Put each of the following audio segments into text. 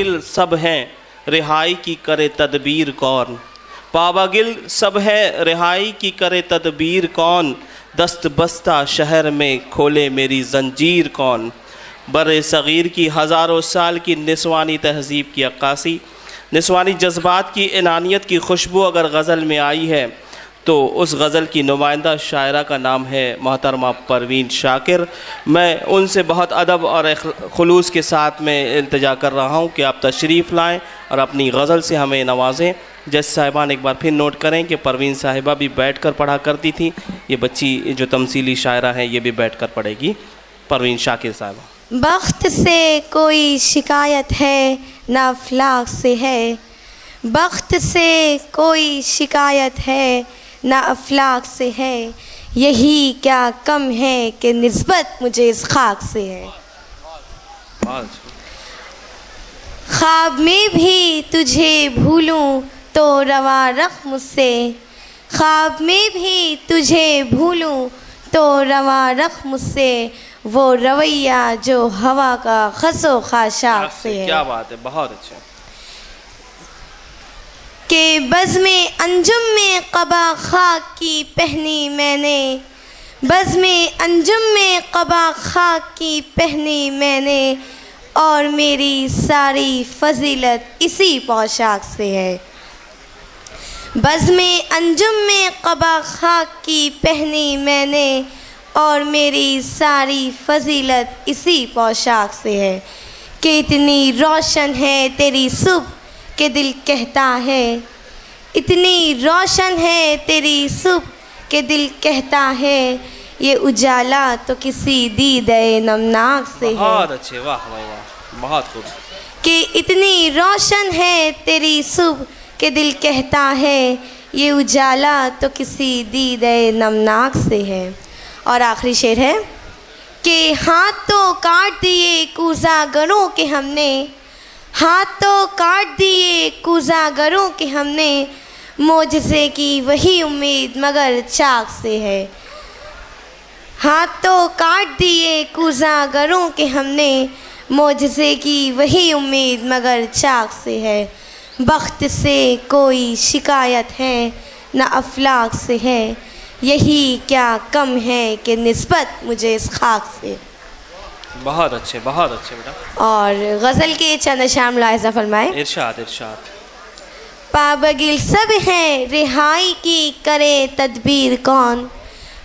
पावागिल सब हैं रिहाई की करे तदबीर कौन। पावागिल सब है रिहाई की करे तदबीर कौन। दस्त बस्ता शहर में खोले मेरी जंजीर कौन। बरे सग़ीर की हज़ारों साल की निस्वानी तहज़ीब की अक्कासी, निस्वानी जज्बात की इनानियत की खुशबू अगर गज़ल में आई है तो उस गज़ल की नुमाइंदा शायरा का नाम है मोहतरमा परवीन शाकिर। मैं उनसे बहुत अदब और खुलूस के साथ में इल्तिजा कर रहा हूँ कि आप तशरीफ़ लाएँ और अपनी गज़ल से हमें नवाजें। जज साहिबान एक बार फिर नोट करें कि परवीन साहिबा भी बैठ कर पढ़ा करती थी, ये बच्ची जो तमसीली शायरा है ये भी बैठ कर पढ़ेगी। परवीन शाकिर साहिबा। बख्त से कोई शिकायत है ना अफलाक से है, बख्त से कोई शिकायत है ना अफलाक से है, यही क्या कम है कि निस्बत मुझे इस खाक से है। ख्वाब में भी तुझे भूलूं तो रवा रख मुझसे, ख्वाब में भी तुझे भूलूं तो रवा रख मुझसे, वो रवैया जो हवा का खसो खाशाक से है। क्या बात है, बहुत अच्छा। के बज़ में अंजुम में क़बा खाक की पहनी मैंने, बज़ में अंजुम में क़बा खाक की पहनी मैंने, और मेरी सारी फजीलत इसी पोशाक से है। बज़ में अंजुम में क़बा खाक की पहनी मैंने, और मेरी सारी फजीलत इसी पोशाक से है। कि इतनी रोशन है तेरी सुबह के दिल कहता है, इतनी रोशन है तेरी सुबह के दिल कहता है, ये उजाला तो किसी दीदे नमनाक से है। बहुत अच्छे, वाह वाह वाह, बहुत खूब। कि इतनी रोशन है तेरी सुबह के दिल कहता है, ये उजाला तो किसी दीदे नमनाक से है। और आखिरी शेर है कि हाथ तो काट दिए कूज़ागरों के हमने, हाथ तो काट दिए कूज़ागरों के हमने, मोजज़े की वही उम्मीद मगर चाक से है। हाथ तो काट दिए कूज़ागरों के हमने, मोजज़े की वही उम्मीद मगर चाक से है। बख्त से कोई शिकायत है ना अफलाक से है, यही क्या कम है कि निस्बत मुझे इस खाक से। बहुत अच्छे बेटा। और गज़ल के चंद अशार मुलाहिज़ा फरमाए। इरशाद इरशाद। पाबगिल सब हैं रिहाई की करे तदबीर कौन,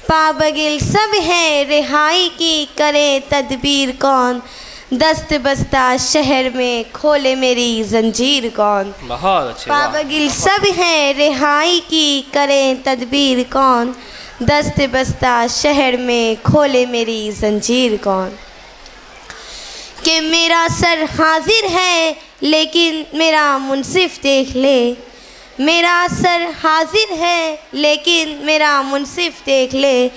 पाबगिल सब हैं रिहाई की करे तदबीर कौन, दस्त बस्ता शहर में खोले मेरी जंजीर कौन। बहुत अच्छे। पाबगिल सब हैं रिहाई की करे तदबीर कौन, दस्त बस्ता शहर में खोले मेरी जंजीर कौन। कि मेरा सर हाजिर है लेकिन मेरा मुनसिफ देख ले, मेरा सर हाजिर है लेकिन मेरा मुनसिफ देख ले,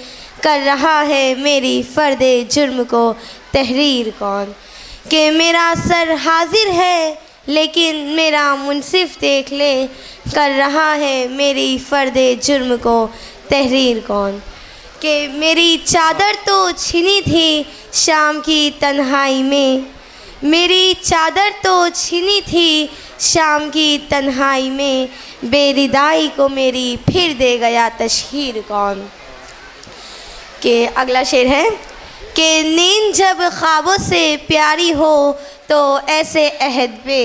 कर रहा है मेरी फ़र्दे जुर्म को तहरीर कौन। कि मेरा सर हाजिर है लेकिन मेरा मुनसिफ देख ले, कर रहा है मेरी फ़र्दे जुर्म को तहरीर कौन। कि मेरी चादर तो छिनी थी शाम की तन्हाई में, मेरी चादर तो छिनी थी शाम की तन्हाई में, बेरिदाई को मेरी फिर दे गया तशहीर कौन। कि अगला शेर है कि नींद जब ख्वाबों से प्यारी हो तो ऐसे अहद पे,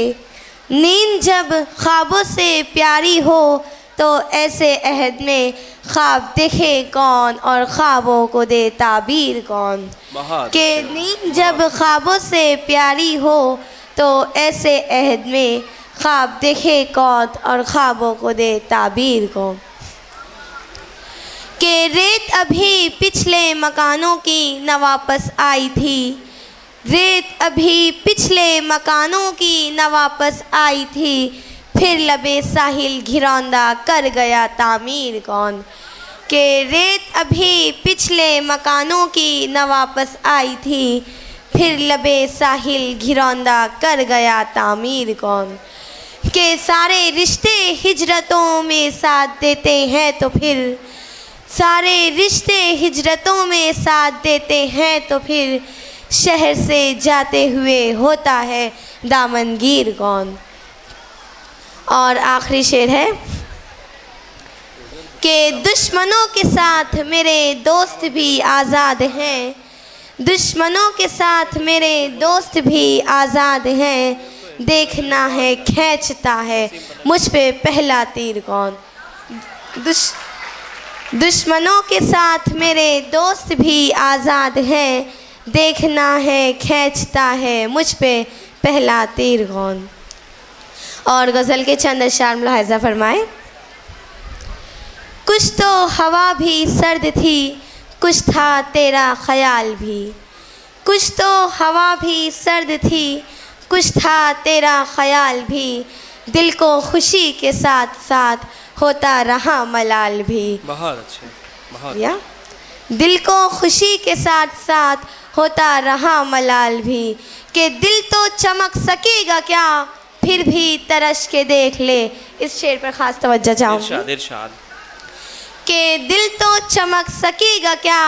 नींद जब ख्वाबों से प्यारी हो तो ऐसे अहद में, ख्वाब देखे कौन और ख्वाबों को दे ताबीर कौन। कि नींद जब ख्वाबों से प्यारी हो तो ऐसे अहद में, ख्वाब देखे कौन और ख्वाबों को दे ताबीर कौन। कि रेत अभी पिछले मकानों की न वापस आई थी, रेत अभी पिछले मकानों की न वापस आई थी, फिर लबे साहिल घिरौंदा कर गया तामीर कौन। कि रेत अभी पिछले मकानों की न वापस आई थी, फिर लबे साहिल घिरौंदा कर गया तामीर कौन। कि सारे रिश्ते हिजरतों में साथ देते हैं तो फिर, सारे रिश्ते हिजरतों में साथ देते हैं तो फिर, शहर से जाते हुए होता है दामनगीर कौन। और आखिरी शेर है कि दुश्मनों के साथ मेरे दोस्त भी आज़ाद हैं, दुश्मनों के साथ मेरे दोस्त भी आज़ाद हैं, देखना है खींचता है मुझ पे पहला तीर कौन। दुश्मनों के साथ मेरे दोस्त भी आज़ाद हैं, देखना है खींचता है मुझ पे पहला तीर कौन। और गज़ल के चंद अशार मुलाहिज़ा फरमाए। कुछ तो हवा भी सर्द थी, कुछ था तेरा ख्याल भी, कुछ तो हवा भी सर्द थी, कुछ था तेरा ख्याल भी, दिल को खुशी के साथ साथ होता रहा मलाल भी। बहुत अच्छे, बहुत या दिल को खुशी के साथ साथ होता रहा मलाल भी, कि दिल तो चमक सकेगा क्या फिर भी तरस के देख ले। इस शेर पर ख़ास तवज्जो चाहूँगी। इरशाद, इरशाद। कि दिल तो चमक सकेगा क्या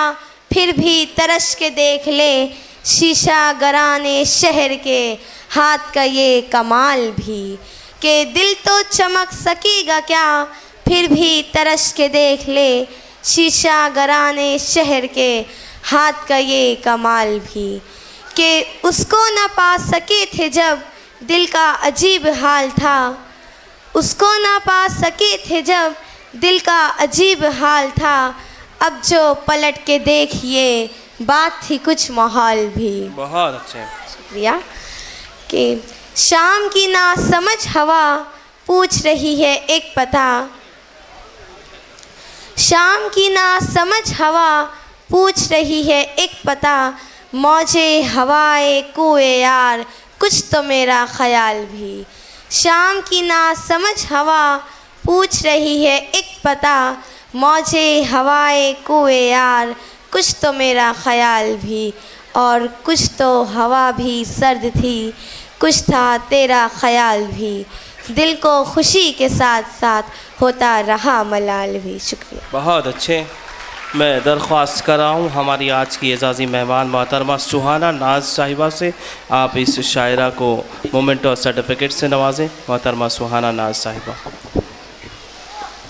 फिर भी तरस के देख ले, शीशा गराने शहर के हाथ का ये कमाल भी। कि दिल तो चमक सकेगा क्या फिर भी तरस के देख ले, शीशा गराने शहर के हाथ का ये कमाल भी। कि उसको न पा सके थे जब दिल का अजीब हाल था, उसको न पा सके थे जब दिल का अजीब हाल था, अब जो पलट के देखिए बात थी कुछ माहौल भी। बहुत अच्छे। शुक्रिया। कि शाम की ना समझ हवा पूछ रही है एक पता, शाम की ना समझ हवा पूछ रही है एक पता, मौजे हवाए कुए यार कुछ तो मेरा ख्याल भी। शाम की ना समझ हवा पूछ रही है एक पता, मौजे हवाए कुए यार कुछ तो मेरा ख्याल भी। और कुछ तो हवा भी सर्द थी, कुछ था तेरा ख्याल भी, दिल को खुशी के साथ साथ होता रहा मलाल भी। शुक्रिया। बहुत अच्छे। मैं दरख्वास्त कर रहा हूँ हमारी आज की एजाज़ी मेहमान मोहतरमा सुहाना नाज साहिबा से, आप इस शायरा को मोमेंट और सर्टिफिकेट से नवाजें। मोहतरमा सुहाना नाज साहिबा।